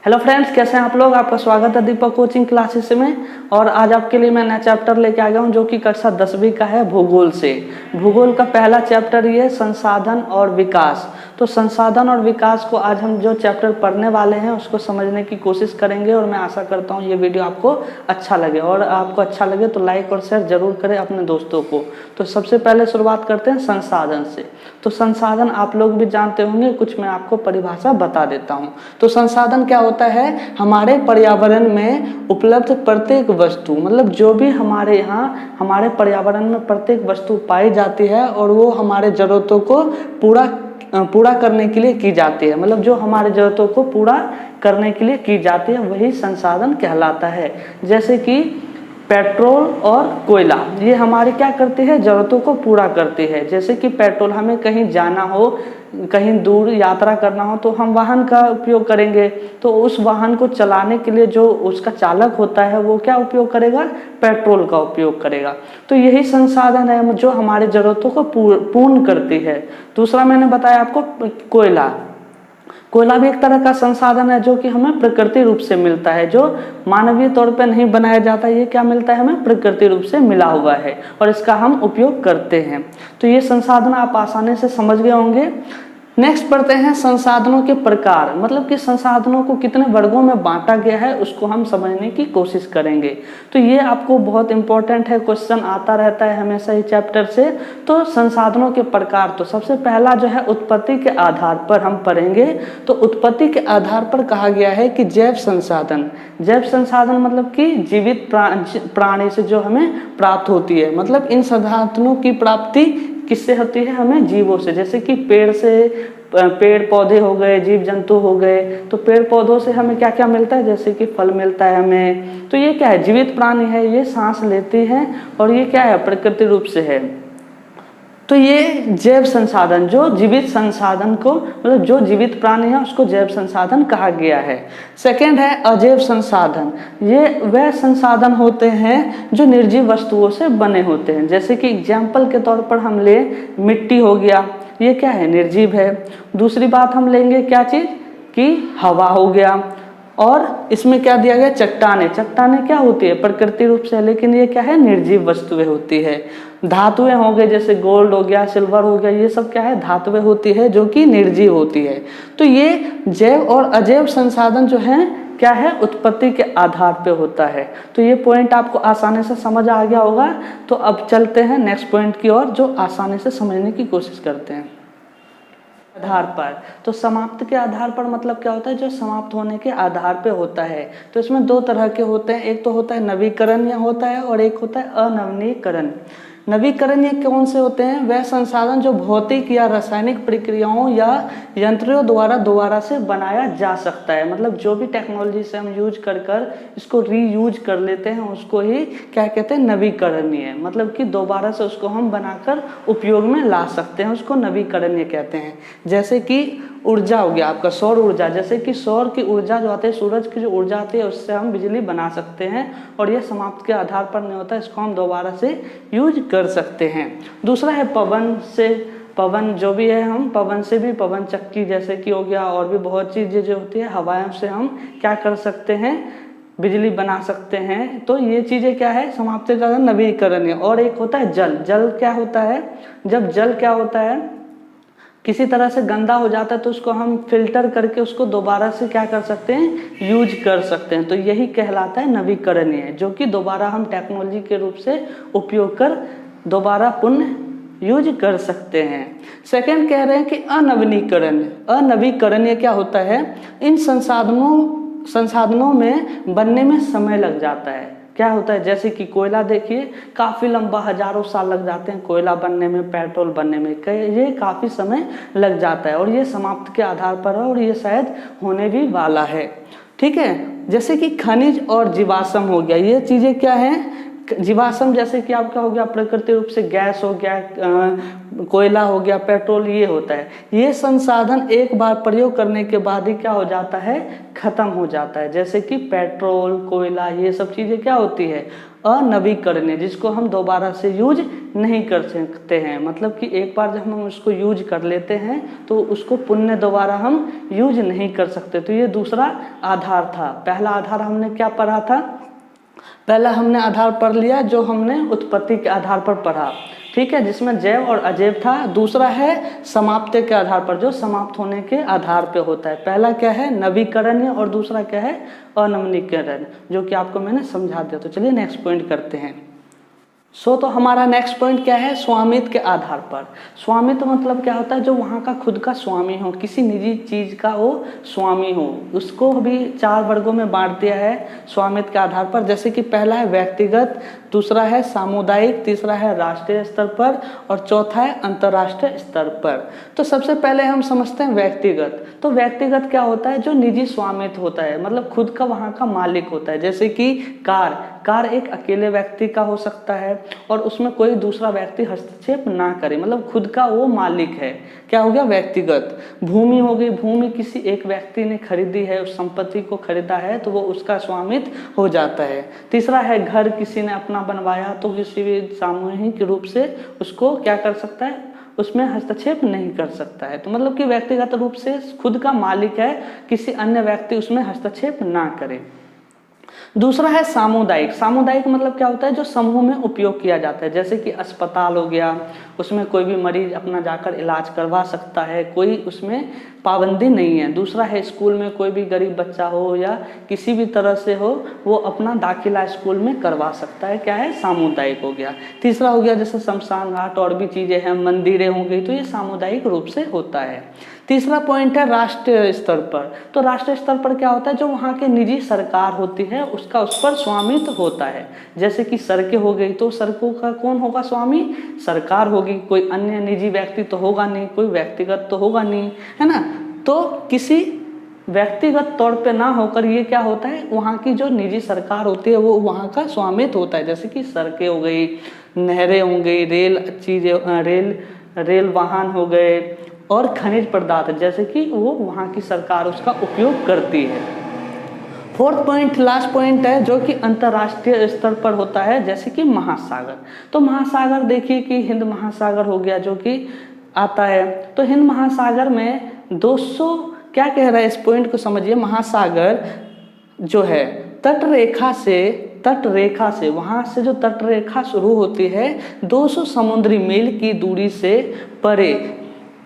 Hello friends, कैसे हैं आप लोग। आपका स्वागत है दीपक कोचिंग क्लासेस में। और आज आपके लिए मैं नया चैप्टर लेके आ गया हूं जो कि कक्षा 10वीं का है, भूगोल से। भूगोल का पहला चैप्टर ये संसाधन और विकास। तो संसाधन और विकास को आज हम जो चैप्टर पढ़ने वाले हैं उसको समझने की कोशिश करेंगे। और मैं आशा करता हूँ ये वीडियो आपको अच्छा लगे, और आपको अच्छा लगे तो लाइक और शेयर जरूर करें अपने दोस्तों को। तो सबसे पहले शुरुआत करते हैं संसाधन से। तो संसाधन आप लोग भी जानते होंगे, कुछ मैं आपको परिभाषा बता देता हूँ। तो संसाधन क्या होता है? हमारे पर्यावरण में उपलब्ध प्रत्येक वस्तु, मतलब जो भी हमारे यहाँ हमारे पर्यावरण में प्रत्येक वस्तु पाई जाती है और वो हमारे जरूरतों को पूरा करने के लिए की जाती है, मतलब जो हमारे जरूरतों को पूरा करने के लिए की जाती है वही संसाधन कहलाता है। जैसे कि पेट्रोल और कोयला, ये हमारे क्या करते हैं? जरूरतों को पूरा करते हैं। जैसे कि पेट्रोल, हमें कहीं जाना हो, कहीं दूर यात्रा करना हो तो हम वाहन का उपयोग करेंगे। तो उस वाहन को चलाने के लिए जो उसका चालक होता है वो क्या उपयोग करेगा? पेट्रोल का उपयोग करेगा। तो यही संसाधन है जो हमारे जरूरतों को पूर्ण करती है। दूसरा मैंने बताया आपको कोयला। कोयला भी एक तरह का संसाधन है जो कि हमें प्रकृति रूप से मिलता है, जो मानवीय तौर पे नहीं बनाया जाता। ये क्या मिलता है? हमें प्रकृति रूप से मिला हुआ है और इसका हम उपयोग करते हैं। तो ये संसाधन आप आसानी से समझ गए होंगे। नेक्स्ट पढ़ते हैं संसाधनों के प्रकार, मतलब कि संसाधनों को कितने वर्गों में बांटा गया है उसको हम समझने की कोशिश करेंगे। तो ये आपको बहुत इंपॉर्टेंट है, क्वेश्चन आता रहता है हमेशा ही चैप्टर से। तो संसाधनों के प्रकार, तो सबसे पहला जो है उत्पत्ति के आधार पर हम पढ़ेंगे। तो उत्पत्ति के आधार पर कहा गया है कि जैव संसाधन। जैव संसाधन मतलब कि जीवित प्राणी से जो हमें प्राप्त होती है, मतलब इन संसाधनों की प्राप्ति किससे होती है? हमें जीवों से। जैसे कि पेड़ पौधे हो गए, जीव जंतु हो गए। तो पेड़ पौधों से हमें क्या क्या मिलता है? जैसे कि फल मिलता है हमें। तो ये क्या है? जीवित प्राणी है, ये सांस लेती है और ये क्या है? प्रकृति रूप से है। तो ये जैव संसाधन, जो जीवित संसाधन को, मतलब जो जीवित प्राणी है उसको जैव संसाधन कहा गया है। सेकंड है अजैव संसाधन। ये वह संसाधन होते हैं जो निर्जीव वस्तुओं से बने होते हैं। जैसे कि एग्जाम्पल के तौर पर हम ले, मिट्टी हो गया, ये क्या है? निर्जीव है। दूसरी बात हम लेंगे क्या चीज? कि हवा हो गया। और इसमें क्या दिया गया? चट्टाने। चट्टाने क्या होती है? प्रकृति रूप से, लेकिन ये क्या है? निर्जीव वस्तुएं होती है। धातुएं हो गए, जैसे गोल्ड हो गया, सिल्वर हो गया, ये सब क्या है? धातुएं होती है जो कि निर्जीव होती है। तो ये जैव और अजैव संसाधन जो है क्या है? उत्पत्ति के आधार पे होता है। तो ये पॉइंट आपको आसानी से समझ आ गया होगा। तो अब चलते हैं नेक्स्ट पॉइंट की ओर, जो आसानी से समझने की कोशिश करते हैं। आधार पर, तो समाप्त के आधार पर मतलब क्या होता है? जो समाप्त होने के आधार पे होता है। तो इसमें दो तरह के होते हैं, एक तो होता है नवीकरणीय होता है और एक होता है अनवीनीकरण। नवीकरणीय कौन से होते हैं? वह संसाधन जो भौतिक या रासायनिक प्रक्रियाओं या यंत्रों द्वारा दोबारा से बनाया जा सकता है। मतलब जो भी टेक्नोलॉजी से हम यूज कर इसको रीयूज कर लेते हैं उसको ही क्या कहते हैं? नवीकरणीय। मतलब कि दोबारा से उसको हम बनाकर उपयोग में ला सकते हैं, उसको नवीकरणीय कहते हैं। जैसे कि ऊर्जा हो गया आपका, सौर ऊर्जा। जैसे कि सौर की ऊर्जा जो आती है, सूरज की जो ऊर्जा आती है उससे हम बिजली बना सकते हैं और ये समाप्त के आधार पर नहीं होता, इसको हम दोबारा से यूज कर सकते हैं। दूसरा है पवन से। पवन जो भी है, हम पवन से भी, पवन चक्की जैसे कि हो गया, और भी बहुत चीजें जो होती है हवाओं से हम क्या कर सकते हैं? बिजली बना सकते हैं। तो ये चीजें क्या है? समाप्त का नवीकरणीय। और एक होता है जल। जल क्या होता है? जब जल क्या होता है, किसी तरह से गंदा हो जाता है तो उसको हम फिल्टर करके उसको दोबारा से क्या कर सकते हैं? यूज कर सकते हैं। तो यही कहलाता है नवीकरणीय, जो कि दोबारा हम टेक्नोलॉजी के रूप से उपयोग कर दोबारा पुनः यूज कर सकते हैं। सेकंड कह रहे हैं कि अनवीनीकरण। अनवीकरणीय क्या होता है? इन संसाधनों में बनने में समय लग जाता है। क्या होता है? जैसे कि कोयला देखिए, काफी लंबा, हजारों साल लग जाते हैं कोयला बनने में, पेट्रोल बनने में, ये काफी समय लग जाता है और ये समाप्त के आधार पर है और ये शायद होने भी वाला है। ठीक है। जैसे कि खनिज और जीवाश्म हो गया, ये चीजें क्या है? जीवाश्म जैसे कि आपका हो गया प्राकृतिक रूप से गैस हो गया, कोयला हो गया, पेट्रोल, ये होता है। ये संसाधन एक बार प्रयोग करने के बाद ही क्या हो जाता है, खत्म हो जाता है। जैसे कि पेट्रोल, कोयला, ये सब चीजें क्या होती है, अनवीकरणीय, जिसको हम दोबारा से यूज नहीं कर सकते हैं। मतलब कि एक बार जब हम उसको यूज कर लेते हैं तो उसको पुनः दोबारा हम यूज नहीं कर सकते। तो ये दूसरा आधार था। पहला आधार हमने क्या पढ़ा था, पहला हमने आधार पढ़ लिया जो हमने उत्पत्ति के आधार पर पढ़ा, ठीक है, जिसमें जैव और अजैव था। दूसरा है समाप्ति के आधार पर, जो समाप्त होने के आधार पे होता है। पहला क्या है, नवीकरणीय, और दूसरा क्या है, अनवीकरण, जो कि आपको मैंने समझा दिया। तो चलिए नेक्स्ट पॉइंट करते हैं। तो हमारा नेक्स्ट पॉइंट क्या है, स्वामित्व के आधार पर। स्वामित्व मतलब क्या होता है, जो वहाँ का खुद का स्वामी हो, किसी निजी चीज का वो स्वामी हो। उसको भी 4 वर्गों में बांट दिया है स्वामित्व के आधार पर। जैसे कि पहला है व्यक्तिगत, दूसरा है सामुदायिक, तीसरा है राष्ट्रीय स्तर पर, और चौथा है अंतर्राष्ट्रीय स्तर पर। तो सबसे पहले हम समझते हैं व्यक्तिगत। तो व्यक्तिगत क्या होता है, जो निजी स्वामित्व होता है, मतलब खुद का वहाँ का मालिक होता है। जैसे कि कार एक अकेले व्यक्ति का हो सकता है और उसमें कोई दूसरा व्यक्ति हस्तक्षेप ना करे, मतलब खुद का वो मालिक है। क्या हो गया, व्यक्तिगत। भूमि हो गई, भूमि किसी एक व्यक्ति ने खरीदी है, उस संपत्ति को खरीदा है, तो वो उसका स्वामित्व हो जाता है। तीसरा है घर, किसी ने अपना बनवाया तो किसी भी सामूहिक रूप से उसको क्या कर सकता है, उसमें हस्तक्षेप नहीं कर सकता है। तो मतलब कि व्यक्तिगत रूप से खुद का मालिक है, किसी अन्य व्यक्ति उसमें हस्तक्षेप ना करे। दूसरा है सामुदायिक। सामुदायिक मतलब क्या होता है, जो समूह में उपयोग किया जाता है। जैसे कि अस्पताल हो गया, उसमें कोई भी मरीज अपना जाकर इलाज करवा सकता है, कोई उसमें पाबंदी नहीं है। दूसरा है स्कूल में कोई भी गरीब बच्चा हो या किसी भी तरह से हो, वो अपना दाखिला स्कूल में करवा सकता है। क्या है, सामुदायिक हो गया। तीसरा हो गया जैसे शमशान घाट और भी चीजें हैं, मंदिरें हो गई, तो ये सामुदायिक रूप से होता है। तीसरा पॉइंट है राष्ट्रीय स्तर पर। तो राष्ट्रीय स्तर पर क्या होता है, जो वहाँ की निजी सरकार होती है उसका उस पर स्वामित्व होता है। जैसे कि सड़कें हो गई, तो सड़कों का कौन होगा स्वामी, सरकार होगी, कोई अन्य निजी व्यक्ति तो होगा नहीं, कोई व्यक्तिगत तो होगा नहीं, है ना। तो किसी व्यक्तिगत तौर पे ना होकर ये क्या होता है, वहाँ की जो निजी सरकार होती है वो वहाँ का स्वामित्व होता है। जैसे कि सड़कें हो गई, नहरें हो गई, रेल वाहन हो गए, और खनिज पदार्थ जैसे कि वो वहाँ की सरकार उसका उपयोग करती है। फोर्थ पॉइंट, लास्ट पॉइंट है, जो कि अंतर्राष्ट्रीय स्तर पर होता है। जैसे कि महासागर। तो महासागर देखिए कि हिंद महासागर हो गया जो कि आता है। तो हिंद महासागर में 200 क्या कह रहा है, इस पॉइंट को समझिए। महासागर जो है तट रेखा से वहां से जो तट रेखा शुरू होती है 200 समुद्री मील की दूरी से परे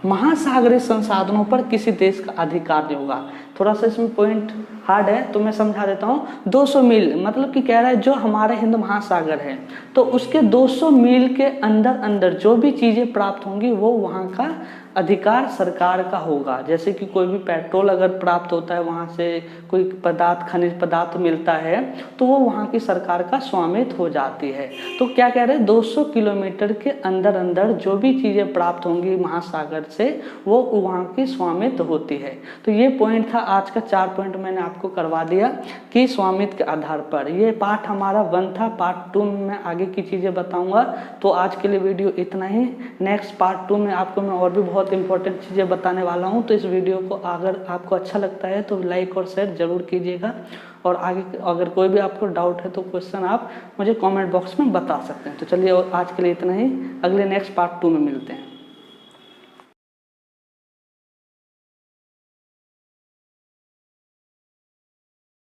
महासागरीय संसाधनों पर किसी देश का अधिकार नहीं होगा। थोड़ा सा इसमें पॉइंट हार्ड है तो मैं समझा देता हूँ। 200 मील मतलब कि कह रहा है जो हमारे हिंद महासागर है तो उसके 200 मील के अंदर जो भी चीजें प्राप्त होंगी वो वहाँ का अधिकार सरकार का होगा। जैसे कि कोई भी पेट्रोल अगर प्राप्त होता है, वहाँ से कोई पदार्थ, खनिज पदार्थ मिलता है तो वो वहाँ की सरकार का स्वामित्व हो जाती है। तो क्या कह रहे हैं, 200 किलोमीटर के अंदर जो भी चीज़ें प्राप्त होंगी महासागर से वो वहाँ की स्वामित्व होती है। तो ये पॉइंट था आज का। 4 पॉइंट मैंने आपको करवा दिया कि स्वामित्व के आधार पर। ये पार्ट हमारा 1 था। पार्ट 2 में मैं आगे की चीज़ें बताऊँगा। तो आज के लिए वीडियो इतना ही। नेक्स्ट पार्ट 2 में आपको मैं और भी बहुत इंपॉर्टेंट चीज़ें बताने वाला हूं। तो इस वीडियो को अगर आपको अच्छा लगता है तो लाइक और शेयर जरूर कीजिएगा। और आगे अगर कोई भी आपको डाउट है तो क्वेश्चन आप मुझे कमेंट बॉक्स में बता सकते हैं। तो चलिए आज के लिए इतना ही। अगले नेक्स्ट पार्ट 2 में मिलते हैं।